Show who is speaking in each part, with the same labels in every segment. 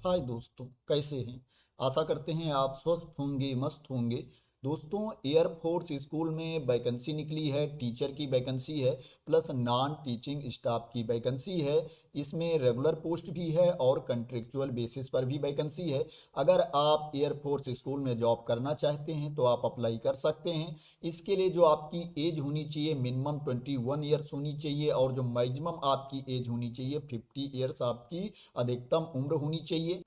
Speaker 1: हाय दोस्तों, कैसे हैं। आशा करते हैं आप स्वस्थ होंगे, मस्त होंगे। दोस्तों, एयरफोर्स स्कूल में वैकेंसी निकली है, टीचर की वैकेंसी है, प्लस नॉन टीचिंग स्टाफ की वैकेंसी है। इसमें रेगुलर पोस्ट भी है और कंट्रेक्चुअल बेसिस पर भी वैकेंसी है। अगर आप एयरफोर्स स्कूल में जॉब करना चाहते हैं तो आप अप्लाई कर सकते हैं। इसके लिए जो आपकी एज होनी चाहिए, मिनिमम 21 ईयर्स होनी चाहिए, और जो मैक्सिमम आपकी एज होनी चाहिए 50 ईयर्स आपकी अधिकतम उम्र होनी चाहिए।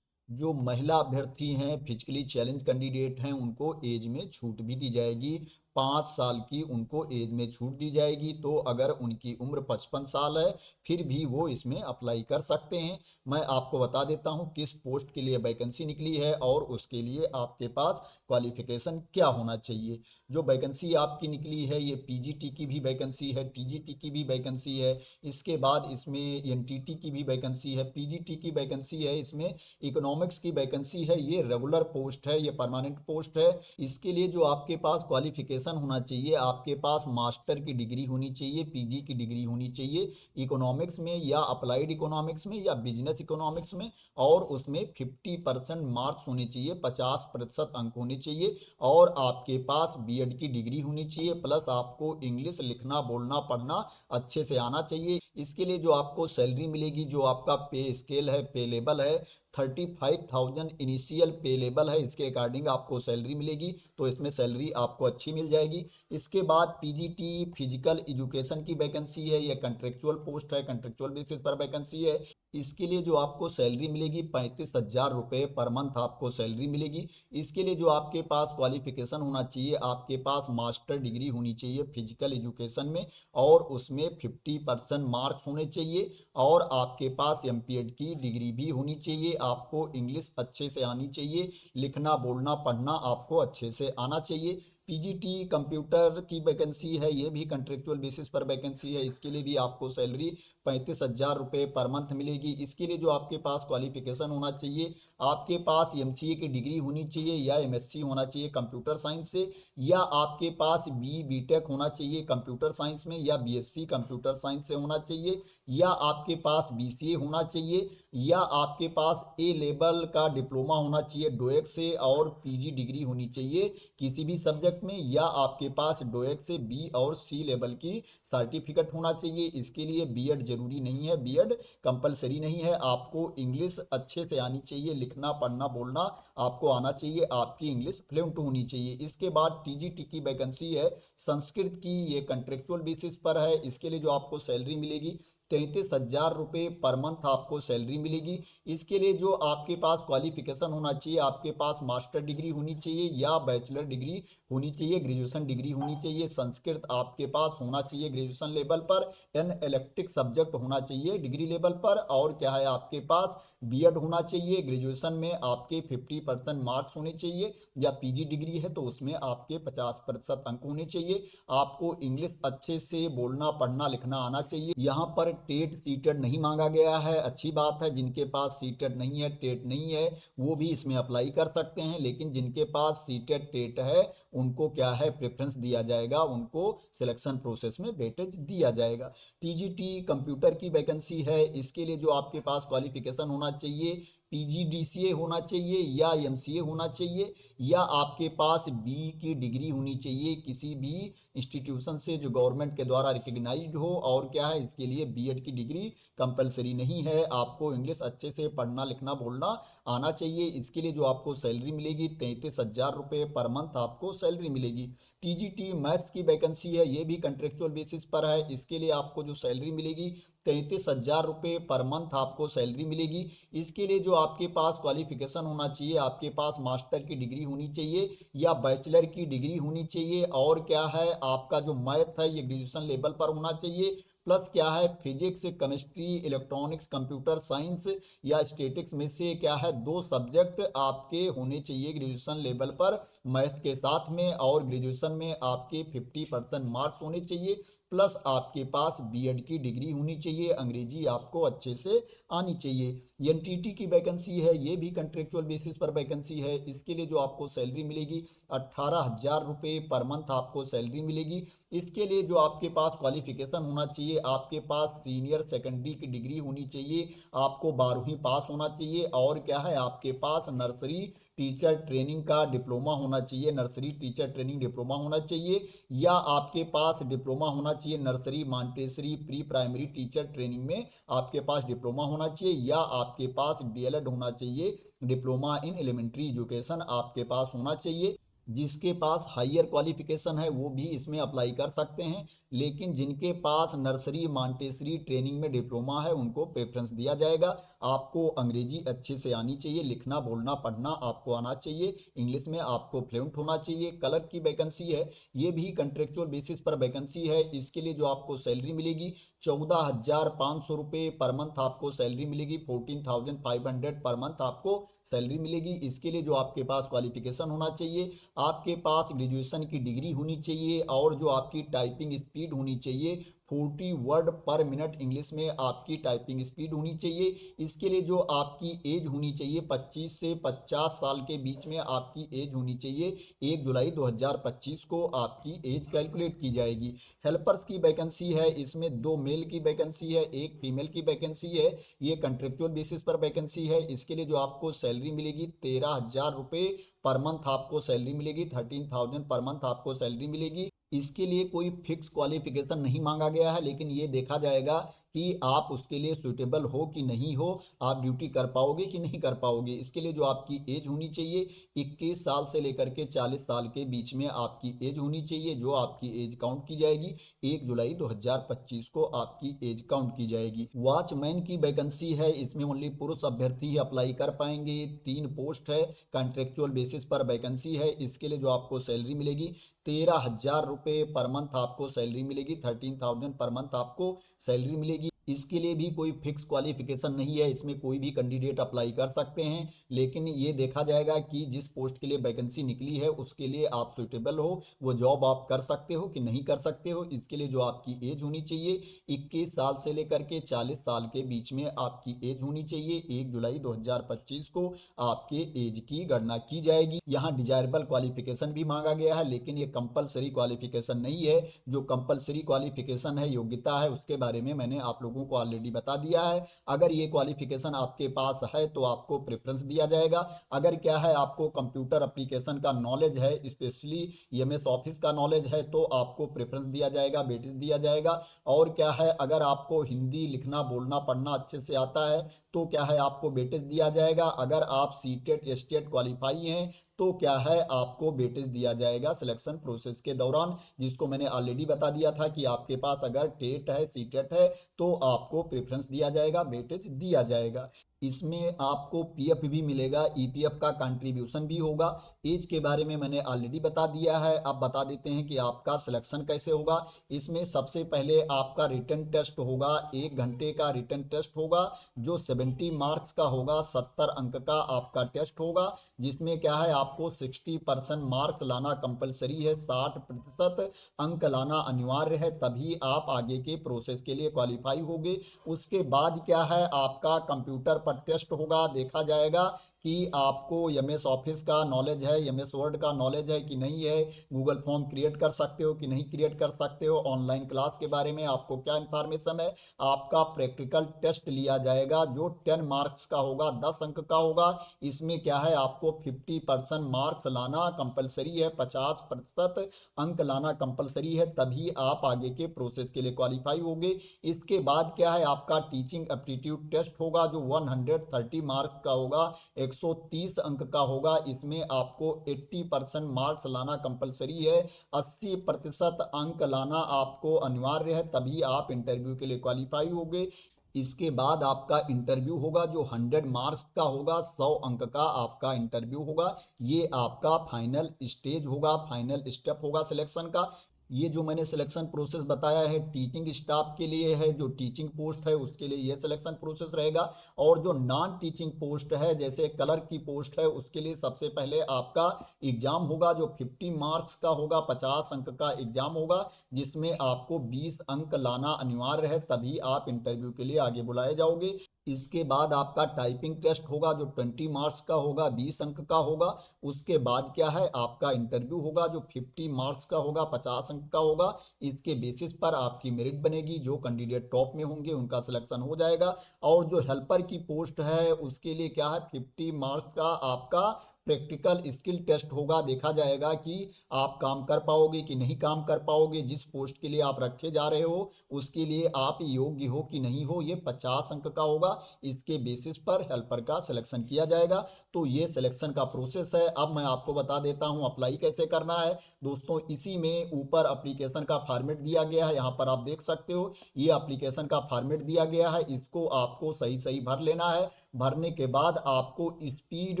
Speaker 1: जो महिला अभ्यर्थी हैं, फिजिकली चैलेंज कैंडिडेट हैं, उनको एज में छूट भी दी जाएगी। 5 साल की उनको एज में छूट दी जाएगी। तो अगर उनकी उम्र 55 साल है फिर भी वो इसमें अप्लाई कर सकते हैं। मैं आपको बता देता हूँ किस पोस्ट के लिए वैकेंसी निकली है और उसके लिए आपके पास क्वालिफिकेशन क्या होना चाहिए। जो वैकेंसी आपकी निकली है ये पीजीटी की भी वैकेंसी है, टीजीटी की भी वैकेंसी है। इसके बाद इसमें एनटीटी की भी वैकेंसी है, पीजीटी की वैकेंसी है, इसमें इकोनॉमिक्स की वैकेंसी है। ये रेगुलर पोस्ट है, ये परमानेंट पोस्ट है। इसके लिए जो आपके पास क्वालिफिकेशन होना चाहिए, आपके पास मास्टर की डिग्री होनी चाहिए, पीजी की डिग्री होनी चाहिए इकोनॉमिक्स में या अप्लाइड इकोनॉमिक्स में या बिजनेस इकोनॉमिक्स में। और उसमें 50% मार्क्स होने चाहिए, 50% अंक होने चाहिए। और आपके पास बीएड की डिग्री होनी चाहिए, प्लस आपको इंग्लिश लिखना बोलना पढ़ना अच्छे से आना चाहिए। इसके लिए जो आपको सैलरी मिलेगी, जो आपका पे स्केल है, पे लेवल है, 35,000 इनिशियल पे लेवल है, इसके अकॉर्डिंग आपको सैलरी मिलेगी। तो इसमें सैलरी आपको अच्छी मिल जाएगी। इसके बाद पीजीटी फिजिकल एजुकेशन की वैकेंसी है, यह कंट्रेक्चुअल पोस्ट है, कंट्रेक्चुअल बेसिस पर वैकेंसी है। इसके लिए जो आपको सैलरी मिलेगी 35,000 रुपये पर मंथ आपको सैलरी मिलेगी। इसके लिए जो आपके पास क्वालिफिकेशन होना चाहिए, आपके पास मास्टर डिग्री होनी चाहिए फिजिकल एजुकेशन में, और उसमें 50% मार्क्स होने चाहिए। और आपके पास एमपीएड की डिग्री भी होनी चाहिए। आपको इंग्लिश अच्छे से आनी चाहिए, लिखना बोलना पढ़ना आपको अच्छे से आना चाहिए। पीजीटी कंप्यूटर की वैकेंसी है, ये भी कंट्रेक्चुअल बेसिस पर वैकेंसी है। इसके लिए भी आपको सैलरी 35,000 रुपये पर मंथ मिलेगी। इसके लिए जो आपके पास क्वालिफिकेशन होना चाहिए, आपके पास एमसीए की डिग्री होनी चाहिए या एमएससी होना चाहिए कंप्यूटर साइंस से, या आपके पास बीटेक होना चाहिए कंप्यूटर साइंस में, या बीएससी कंप्यूटर साइंस से होना चाहिए, या आपके पास बीसीए होना चाहिए, या आपके पास ए लेवल का डिप्लोमा होना चाहिए डोएक से, और पीजी डिग्री होनी चाहिए किसी भी सब्जेक्ट में, या आपके पास डोएक से बी और सी लेवल की सर्टिफिकेट होना चाहिए। इसके लिए बीएड जरूरी नहीं है, बीएड कंपलसरी नहीं है। आपको इंग्लिश अच्छे से आनी चाहिए, लिखना पढ़ना बोलना आपको आना चाहिए, आपकी इंग्लिश फ्लुएंट होनी चाहिए। इसके बाद टीजीटी की वैकेंसी है संस्कृत की, ये कंट्रेक्चुअल बेसिस पर है। इसके लिए जो आपको सैलरी मिलेगी 33,000 रुपये पर मंथ आपको सैलरी मिलेगी। इसके लिए जो आपके पास क्वालिफिकेशन होना चाहिए, आपके पास मास्टर डिग्री होनी चाहिए या बैचलर डिग्री होनी चाहिए, ग्रेजुएशन डिग्री होनी चाहिए। संस्कृत आपके पास होना चाहिए ग्रेजुएशन लेवल पर, एन इलेक्ट्रिक सब्जेक्ट होना चाहिए डिग्री लेवल पर, और क्या है आपके पास बीएड होना चाहिए। ग्रेजुएशन में आपके 50% मार्क्स होने चाहिए, या पीजी डिग्री है तो उसमें आपके 50% अंक होने चाहिए। आपको इंग्लिश अच्छे से बोलना पढ़ना लिखना आना चाहिए। यहाँ पर टेट सीटेड नहीं मांगा गया है, अच्छी बात है। जिनके पास सीटेड नहीं है, टेट नहीं है, वो भी इसमें अप्लाई कर सकते हैं। लेकिन जिनके पास सीटेड टेट है उनको क्या है प्रेफरेंस दिया जाएगा, उनको सिलेक्शन प्रोसेस में वेटेज दिया जाएगा। टीजीटी कंप्यूटर की वैकेंसी है। इसके लिए जो आपके पास क्वालिफिकेशन होना चाहिए, पीजीडीसीए होना चाहिए या एमसीए होना चाहिए, या आपके पास बी की डिग्री होनी चाहिए किसी भी इंस्टीट्यूशन से जो गवर्नमेंट के द्वारा रिकग्नाइज्ड हो। और क्या है, इसके लिए बीएड की डिग्री कंपलसरी नहीं है। आपको इंग्लिश अच्छे से पढ़ना लिखना बोलना आना चाहिए। इसके लिए जो आपको सैलरी मिलेगी 33,000 रुपये पर मंथ आपको सैलरी मिलेगी। टीजीटी मैथ्स की वैकेंसी है, ये भी कंट्रेक्चुअल बेसिस पर है। इसके लिए आपको जो सैलरी मिलेगी 33,000 रुपये पर मंथ आपको सैलरी मिलेगी। इसके लिए जो आपके पास क्वालिफिकेशन होना चाहिए, आपके पास मास्टर की डिग्री होनी चाहिए या बैचलर की डिग्री होनी चाहिए। और क्या है, आपका जो मैथ है ये ग्रेजुएशन लेवल पर होना चाहिए। प्लस क्या है, physics chemistry electronics computer science या स्टेटिक्स में से क्या है 2 सब्जेक्ट आपके होने चाहिए ग्रेजुएशन लेवल पर मैथ के साथ में। और ग्रेजुएशन में आपके 50% मार्क्स होने चाहिए, प्लस आपके पास बीएड की डिग्री होनी चाहिए, अंग्रेजी आपको अच्छे से आनी चाहिए। एनटीटी की वैकेंसी है, ये भी कंट्रेक्चुअल बेसिस पर वैकेंसी है। इसके लिए जो आपको सैलरी मिलेगी 18,000 रुपये पर मंथ आपको सैलरी मिलेगी। इसके लिए जो आपके पास क्वालिफिकेशन होना चाहिए, आपके पास सीनियर सेकेंडरी की डिग्री होनी चाहिए, आपको 12वीं पास होना चाहिए, और क्या है आपके पास नर्सरी टीचर ट्रेनिंग का डिप्लोमा होना चाहिए, नर्सरी टीचर ट्रेनिंग डिप्लोमा होना चाहिए, या आपके पास डिप्लोमा होना चाहिए nursery Montessori pre primary teacher training में आपके पास डिप्लोमा होना चाहिए, या आपके पास डीएलएड होना चाहिए, डिप्लोमा इन एलिमेंट्री एजुकेशन आपके पास होना चाहिए। जिसके पास हायर क्वालिफिकेशन है वो भी इसमें अप्लाई कर सकते हैं, लेकिन जिनके पास नर्सरी मॉन्टेसरी ट्रेनिंग में डिप्लोमा है उनको प्रेफरेंस दिया जाएगा। आपको अंग्रेजी अच्छे से आनी चाहिए, लिखना बोलना पढ़ना आपको आना चाहिए, इंग्लिश में आपको फ्लुएंट होना चाहिए। क्लर्क की वैकेंसी है, ये भी कंट्रेक्चुअल बेसिस पर वैकेंसी है। इसके लिए जो आपको सैलरी मिलेगी 14,500 रुपये पर मंथ आपको सैलरी मिलेगी, 14,500 पर मंथ आपको सैलरी मिलेगी। इसके लिए जो आपके पास क्वालिफिकेशन होना चाहिए, आपके पास ग्रेजुएशन की डिग्री होनी चाहिए, और जो आपकी टाइपिंग स्पीड होनी चाहिए 40 वर्ड पर मिनट इंग्लिश में आपकी टाइपिंग स्पीड होनी चाहिए। इसके लिए जो आपकी एज होनी चाहिए 25 से 50 साल के बीच में आपकी एज होनी चाहिए। 1 जुलाई 2025 को आपकी एज कैलकुलेट की जाएगी। हेल्पर्स की वैकेंसी है, इसमें 2 मेल की वैकेंसी है, 1 फीमेल की वैकेंसी है। ये कंट्रेक्चुअल बेसिस पर वैकेंसी है। इसके लिए जो आपको सैलरी मिलेगी 13,000 रुपये पर मंथ आपको सैलरी मिलेगी, 13,000 पर मंथ आपको सैलरी मिलेगी। इसके लिए कोई फिक्स क्वालिफिकेशन नहीं मांगा गया है, लेकिन ये देखा जाएगा कि आप उसके लिए सुटेबल हो कि नहीं हो, आप ड्यूटी कर पाओगे कि नहीं कर पाओगे। इसके लिए जो आपकी एज होनी चाहिए 21 साल से लेकर के 40 साल के बीच में आपकी एज होनी चाहिए, जो आपकी एज काउंट की जाएगी। 1 जुलाई 2025 को आपकी एज काउंट की जाएगी। वॉचमैन की वैकेंसी है, इसमें ओनली पुरुष अभ्यर्थी ही अप्लाई कर पाएंगे। 3 पोस्ट है, कॉन्ट्रेक्चुअल बेसिस पर वैकेंसी है। इसके लिए जो आपको सैलरी मिलेगी 13,000 रुपये पर मंथ आपको सैलरी मिलेगी, 13,000 पर मंथ आपको सैलरी मिलेगी। इसके लिए भी कोई फिक्स क्वालिफिकेशन नहीं है, इसमें कोई भी कैंडिडेट अप्लाई कर सकते हैं, लेकिन ये देखा जाएगा कि जिस पोस्ट के लिए वैकेंसी निकली है उसके लिए आप सुटेबल हो, वो जॉब आप कर सकते हो कि नहीं कर सकते हो। इसके लिए जो आपकी एज होनी चाहिए 21 साल से लेकर के 40 साल के बीच में आपकी एज होनी चाहिए। 1 जुलाई 2025 को आपके एज की गणना की जाएगी। यहाँ डिजायरेबल क्वालिफिकेशन भी मांगा गया है, लेकिन ये कंपलसरी क्वालिफिकेशन नहीं है। जो कंपलसरी क्वालिफिकेशन है, योग्यता है, उसके बारे में मैंने आप लोगों को ऑलरेडी बता दिया है। अगर ये क्वालिफिकेशन आपके पास है तो आपको प्रेफरेंस दिया जाएगा। अगर क्या है आपको कंप्यूटर एप्लीकेशन का नॉलेज है, स्पेशली एमएस ऑफिस का नॉलेज है, तो आपको प्रेफरेंस दिया जाएगा, वेटेज दिया जाएगा। और क्या है अगर आपको हिंदी लिखना बोलना पढ़ना अच्छे से आता है तो क्या है आपको वेटेज दिया जाएगा। अगर आप सीटेट एसटेट क्वालिफाई हैं तो क्या है आपको वेटेज दिया जाएगा सिलेक्शन प्रोसेस के दौरान, जिसको मैंने ऑलरेडी बता दिया था कि आपके पास अगर टेट है सीटेट है तो आपको प्रेफरेंस दिया जाएगा, वेटेज दिया जाएगा। इसमें आपको पीएफ भी मिलेगा, ईपीएफ का कंट्रीब्यूशन भी होगा। एज के बारे में मैंने ऑलरेडी बता दिया है। अब बता देते हैं कि आपका सिलेक्शन कैसे होगा। इसमें सबसे पहले आपका रिटन टेस्ट होगा, 1 घंटे का रिटन टेस्ट होगा जो 70 मार्क्स का होगा। 70 अंक का आपका टेस्ट होगा, जिसमें क्या है आपको 60% मार्क्स लाना कंपलसरी है, 60% अंक लाना अनिवार्य है, तभी आप आगे के प्रोसेस के लिए क्वालिफाई होगे। उसके बाद क्या है आपका कंप्यूटर पर टेस्ट होगा, देखा जाएगा कि आपको एमएस ऑफिस का नॉलेज है, एमएस वर्ड का नॉलेज है कि नहीं है, गूगल फॉर्म क्रिएट कर सकते हो कि नहीं क्रिएट कर सकते हो, ऑनलाइन क्लास के बारे में आपको क्या इन्फॉर्मेशन है। आपका प्रैक्टिकल टेस्ट लिया जाएगा जो 10 मार्क्स का होगा, 10 अंक का होगा। इसमें क्या है आपको 50% मार्क्स लाना कंपलसरी है, 50% अंक लाना कंपलसरी है, तभी आप आगे के प्रोसेस के लिए क्वालिफाई होंगे। इसके बाद क्या है आपका टीचिंग एप्टीट्यूड टेस्ट होगा जो 130 मार्क्स का होगा, 130 अंक का होगा। इसमें आपको 80% मार्क्स लाना कंपलसरी है, 80% अंक लाना आपको अनिवार्य है, तभी आप इंटरव्यू के लिए क्वालिफाई होंगे। इसके बाद आपका इंटरव्यू होगा जो 100 मार्क्स का होगा, 100 अंक का आपका इंटरव्यू होगा। ये आपका फाइनल स्टेज होगा, फाइनल स्टेप होगा सिलेक्शन का। ये जो मैंने सिलेक्शन प्रोसेस बताया है टीचिंग स्टाफ के लिए है, जो टीचिंग पोस्ट है उसके लिए ये सिलेक्शन प्रोसेस रहेगा। और जो नॉन टीचिंग पोस्ट है जैसे क्लर्क की पोस्ट है उसके लिए सबसे पहले आपका एग्जाम होगा जो 50 मार्क्स का होगा, 50 अंक का एग्जाम होगा, जिसमें आपको 20 अंक लाना अनिवार्य है, तभी आप इंटरव्यू के लिए आगे बुलाए जाओगे। इसके बाद आपका टाइपिंग टेस्ट होगा जो 20 मार्क्स का होगा, 20 अंक का होगा। उसके बाद क्या है, आपका इंटरव्यू होगा जो 50 मार्क्स का होगा, 50 अंक का होगा। इसके बेसिस पर आपकी मेरिट बनेगी, जो कैंडिडेट टॉप में होंगे उनका सिलेक्शन हो जाएगा। और जो हेल्पर की पोस्ट है उसके लिए क्या है, 50 मार्क्स का आपका प्रैक्टिकल स्किल टेस्ट होगा। देखा जाएगा कि आप काम कर पाओगे कि नहीं काम कर पाओगे, जिस पोस्ट के लिए आप रखे जा रहे हो उसके लिए आप योग्य हो कि नहीं हो, ये 50 अंक का होगा। इसके बेसिस पर हेल्पर का सिलेक्शन किया जाएगा। तो ये सिलेक्शन का प्रोसेस है। अब मैं आपको बता देता हूँ अप्लाई कैसे करना है। दोस्तों इसी में ऊपर एप्लीकेशन का फॉर्मेट दिया गया है, यहाँ पर आप देख सकते हो ये एप्लीकेशन का फॉर्मेट दिया गया है, इसको आपको सही सही भर लेना है। भरने के बाद आपको स्पीड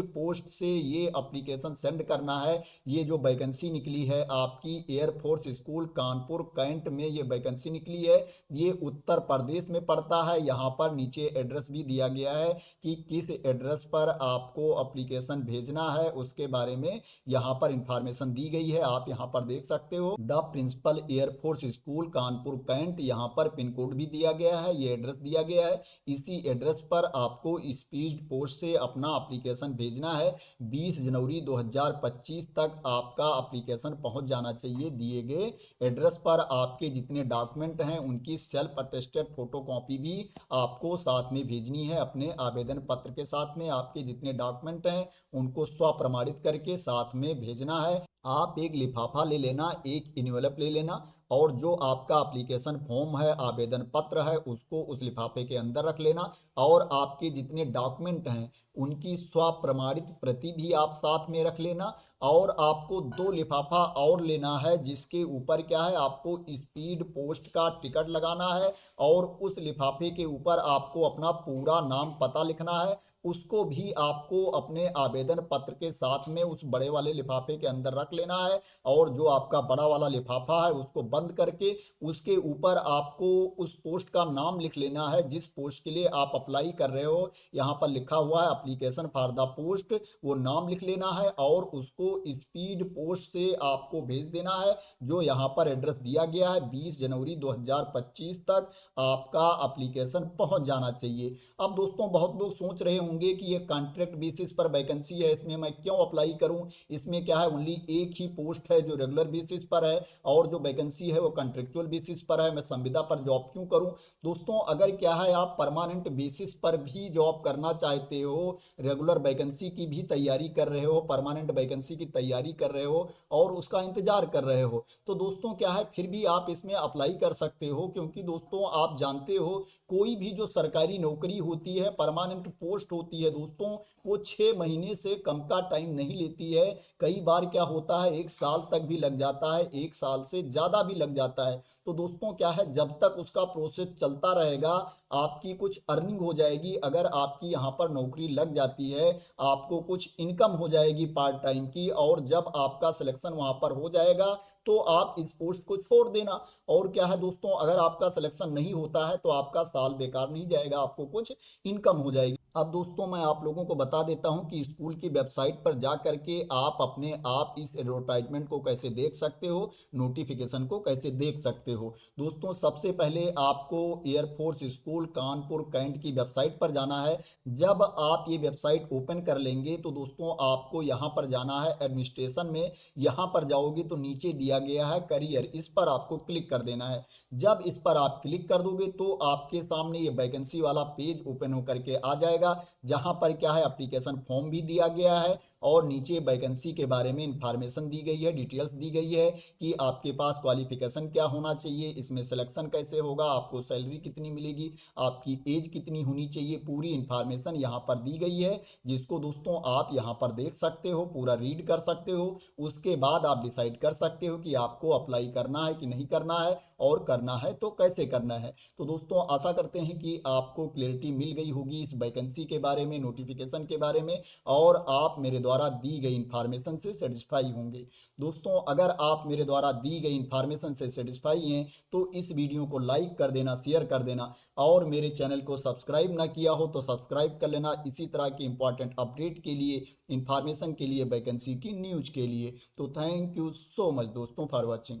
Speaker 1: पोस्ट से ये एप्लीकेशन सेंड करना है। ये जो वैकेंसी निकली है आपकी एयरफोर्स स्कूल कानपुर कैंट में ये वैकेंसी निकली है, ये उत्तर प्रदेश में पड़ता है। यहाँ पर नीचे एड्रेस भी दिया गया है कि किस एड्रेस पर आपको एप्लीकेशन भेजना है, उसके बारे में यहाँ पर इंफॉर्मेशन दी गई है, आप यहाँ पर देख सकते हो। The principal air force school Kanpur cantt, यहाँ पर पिन कोड भी दिया गया है, ये एड्रेस दिया गया है। इसी एड्रेस पर आपको स्पीड पोस्ट से अपना एप्लीकेशन भेजना है। 20 जनवरी 2025 तक आपका एप्लीकेशन पहुंच जाना चाहिए। दिए गए एड्रेस पर आपके जितने डॉक्यूमेंट हैं उनकी सेल्फ अटेस्टेड फोटोकॉपी भी आपको साथ में भेजनी है। अपने आवेदन पत्र के साथ में आपके जितने डॉक्यूमेंट हैं उनको स्व प्रमाणित करके साथ में भेजना है। आप एक लिफाफा ले लेना, एक इन्वेलप ले लेना, और जो आपका एप्लीकेशन फॉर्म है, आवेदन पत्र है, उसको उस लिफाफे के अंदर रख लेना। और आपके जितने डॉक्यूमेंट हैं उनकी स्व प्रमाणित प्रति भी आप साथ में रख लेना। और आपको 2 लिफाफा और लेना है जिसके ऊपर क्या है, आपको स्पीड पोस्ट का टिकट लगाना है। और उस लिफाफे के ऊपर आपको अपना पूरा नाम पता लिखना है, उसको भी आपको अपने आवेदन पत्र के साथ में उस बड़े वाले लिफाफे के अंदर रख लेना है। और जो आपका बड़ा वाला लिफाफा है उसको बंद करके उसके ऊपर आपको उस पोस्ट का नाम लिख लेना है जिस पोस्ट के लिए आप अप्लाई कर रहे हो। यहाँ पर लिखा हुआ है एप्लीकेशन फॉर द पोस्ट, वो नाम लिख लेना है और उसको स्पीड पोस्ट से आपको भेज देना है। जो यहाँ पर एड्रेस दिया गया है 20 जनवरी 2025 तक आपका एप्लीकेशन पहुँच जाना चाहिए। अब दोस्तों बहुत लोग सोच रहे होंगे कि ये कॉन्ट्रैक्ट बेसिस पर वैकेंसी है, इसमें मैं क्यों अप्लाई करूं। इसमें क्या है, ओनली एक ही पोस्ट है जो रेगुलर बेसिस पर है, और जो वैकेंसी है वो कॉन्ट्रेक्चुअल बेसिस पर है। मैं संविदा पर जॉब क्यों करूं। दोस्तों अगर क्या है आप परमानेंट बेसिस पर भी जॉब करना चाहते हो, रेगुलर वैकेंसी की भी तैयारी कर रहे हो, परमानेंट वैकेंसी की तैयारी कर रहे हो और उसका इंतजार कर रहे हो, तो दोस्तों क्या है फिर भी आप इसमें अप्लाई कर सकते हो। क्योंकि दोस्तों आप जानते हो कोई भी जो सरकारी नौकरी होती है, परमानेंट पोस्ट होती है दोस्तों, वो 6 महीने से कम का टाइम नहीं लेती है। कई बार क्या होता है 1 साल तक भी लग जाता है, 1 साल से ज़्यादा भी लग जाता है। तो दोस्तों क्या है, जब तक उसका प्रोसेस चलता रहेगा आपकी कुछ अर्निंग हो जाएगी। अगर आपकी यहाँ पर नौकरी लग जाती है आपको कुछ इनकम हो जाएगी पार्ट टाइम की, और जब आपका सिलेक्शन वहाँ पर हो जाएगा तो आप इस पोस्ट को छोड़ देना। और क्या है दोस्तों, अगर आपका सिलेक्शन नहीं होता है तो आपका साल बेकार नहीं जाएगा, आपको कुछ इनकम हो जाएगी। अब दोस्तों मैं आप लोगों को बता देता हूं कि स्कूल की वेबसाइट पर जा करके आप अपने आप इस एडवर्टाइजमेंट को कैसे देख सकते हो, नोटिफिकेशन को कैसे देख सकते हो। दोस्तों सबसे पहले आपको एयरफोर्स स्कूल कानपुर कैंट की वेबसाइट पर जाना है। जब आप ये वेबसाइट ओपन कर लेंगे तो दोस्तों आपको यहाँ पर जाना है एडमिनिस्ट्रेशन में। यहाँ पर जाओगे तो नीचे दिया गया है करियर, इस पर आपको क्लिक कर देना है। जब इस पर आप क्लिक कर दोगे तो आपके सामने ये वैकेंसी वाला पेज ओपन होकर के आ जाएगा, जहां पर क्या है एप्लीकेशन फॉर्म भी दिया गया है और नीचे वैकेंसी के बारे में इंफॉर्मेशन दी गई है, डिटेल्स दी गई है कि आपके पास क्वालिफिकेशन क्या होना चाहिए, इसमें सिलेक्शन कैसे होगा, आपको सैलरी कितनी मिलेगी, आपकी एज कितनी होनी चाहिए, पूरी इंफॉर्मेशन यहाँ पर दी गई है। जिसको दोस्तों आप यहाँ पर देख सकते हो, पूरा रीड कर सकते हो। उसके बाद आप डिसाइड कर सकते हो कि आपको अप्लाई करना है कि नहीं करना है, और करना है तो कैसे करना है। तो दोस्तों आशा करते हैं कि आपको क्लैरिटी मिल गई होगी इस वैकेंसी के बारे में, नोटिफिकेशन के बारे में, और आप मेरे द्वारा दी गई इन्फॉर्मेशन से सेटिस्फाई होंगे। दोस्तों अगर आप मेरे द्वारा दी गई इन्फॉर्मेशन से सेटिस्फाई हैं तो इस वीडियो को लाइक कर देना, शेयर कर देना, और मेरे चैनल को सब्सक्राइब ना किया हो तो सब्सक्राइब कर लेना इसी तरह की इंपॉर्टेंट अपडेट के लिए, इंफॉर्मेशन के लिए, वैकेंसी की न्यूज के लिए। तो थैंक यू सो मच दोस्तों फॉर वॉचिंग।